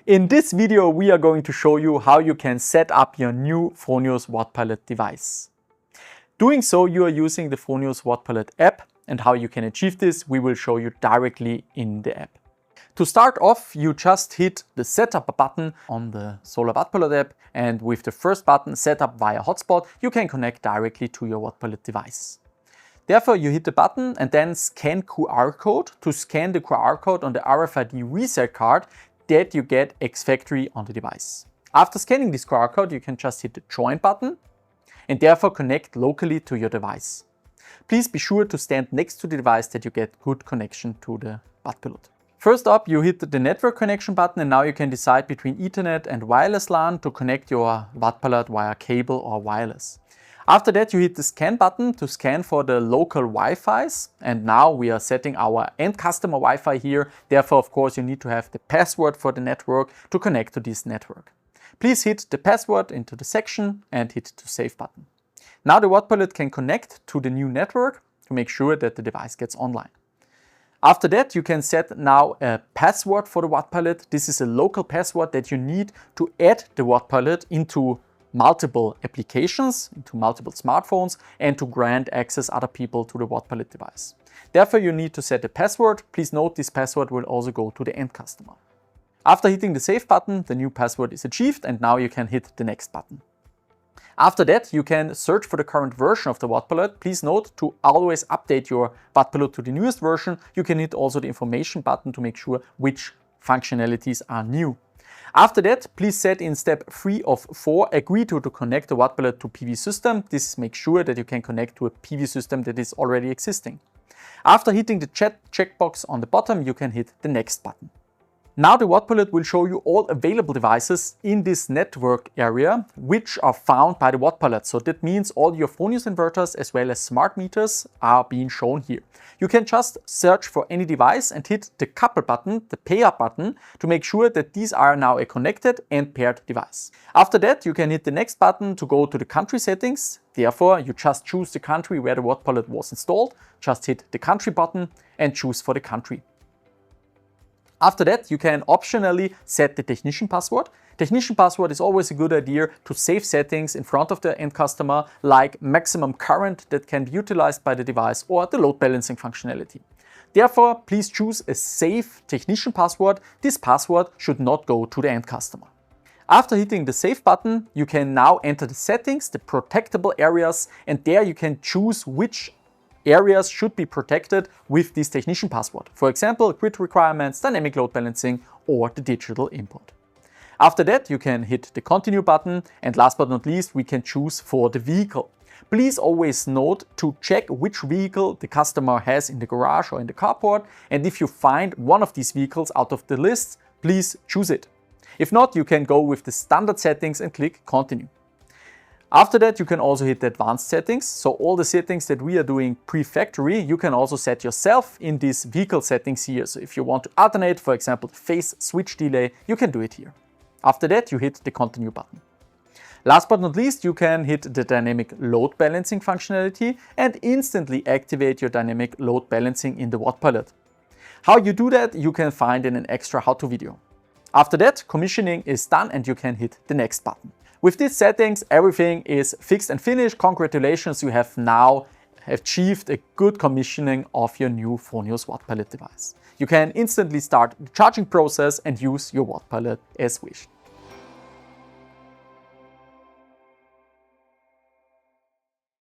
In this video, we are going to show you how you can set up your new Fronius Wattpilot device. Doing so, you are using the Fronius Wattpilot app, and how you can achieve this, we will show you directly in the app. To start off, you just hit the setup button on the Solar.wattpilot app, and with the first button, setup via hotspot, you can connect directly to your Wattpilot device. Therefore, you hit the button and then scan QR code to scan the QR code on the RFID reset card that you get ex-factory on the device. After scanning this QR code, you can just hit the join button and therefore connect locally to your device. Please be sure to stand next to the device that you get good connection to the Wattpilot. First up, you hit the network connection button, and now you can decide between Ethernet and wireless LAN to connect your Wattpilot via cable or wireless. After that, you hit the scan button to scan for the local Wi-Fis, and now we are setting our end customer Wi-Fi here. Therefore, of course, you need to have the password for the network to connect to this network. Please hit the password into the section and hit the save button. Now the Wattpilot can connect to the new network to make sure that the device gets online. After that, you can set now a password for the Wattpilot. This is a local password that you need to add the Wattpilot into multiple applications, into multiple smartphones, and to grant access other people to the Wattpilot device. Therefore, you need to set a password. Please note this password will also go to the end customer. After hitting the save button, the new password is achieved, and now you can hit the next button. After that, you can search for the current version of the Wattpilot. Please note to always update your Wattpilot to the newest version. You can hit also the information button to make sure which functionalities are new. After that, please set in step 3 of 4, agree to connect the Wattpilot to PV system. This makes sure that you can connect to a PV system that is already existing. After hitting the checkbox on the bottom, you can hit the next button. Now the Wattpilot will show you all available devices in this network area, which are found by the Wattpilot. So that means all your Fronius inverters as well as smart meters are being shown here. You can just search for any device and hit the couple button, the pair button, to make sure that these are now a connected and paired device. After that, you can hit the next button to go to the country settings. Therefore, you just choose the country where the Wattpilot was installed. Just hit the country button and choose for the country. After that, you can optionally set the technician password. Technician password is always a good idea to save settings in front of the end customer, like maximum current that can be utilized by the device or the load balancing functionality. Therefore, please choose a safe technician password. This password should not go to the end customer. After hitting the save button, you can now enter the settings, the protectable areas, and there you can choose which areas should be protected with this technician password. For example, grid requirements, dynamic load balancing, or the digital input. After that, you can hit the continue button, and last but not least, we can choose for the vehicle. Please always note to check which vehicle the customer has in the garage or in the carport, and if you find one of these vehicles out of the list, please choose it. If not, you can go with the standard settings and click continue. After that, you can also hit the advanced settings. So all the settings that we are doing pre-factory, you can also set yourself in these vehicle settings here. So if you want to alternate, for example, the phase switch delay, you can do it here. After that, you hit the continue button. Last but not least, you can hit the dynamic load balancing functionality and instantly activate your dynamic load balancing in the Wattpilot. How you do that, you can find in an extra how-to video. After that, commissioning is done and you can hit the next button. With these settings, everything is fixed and finished. Congratulations, you have now achieved a good commissioning of your new Fronius Wattpilot device. You can instantly start the charging process and use your Wattpilot as wished.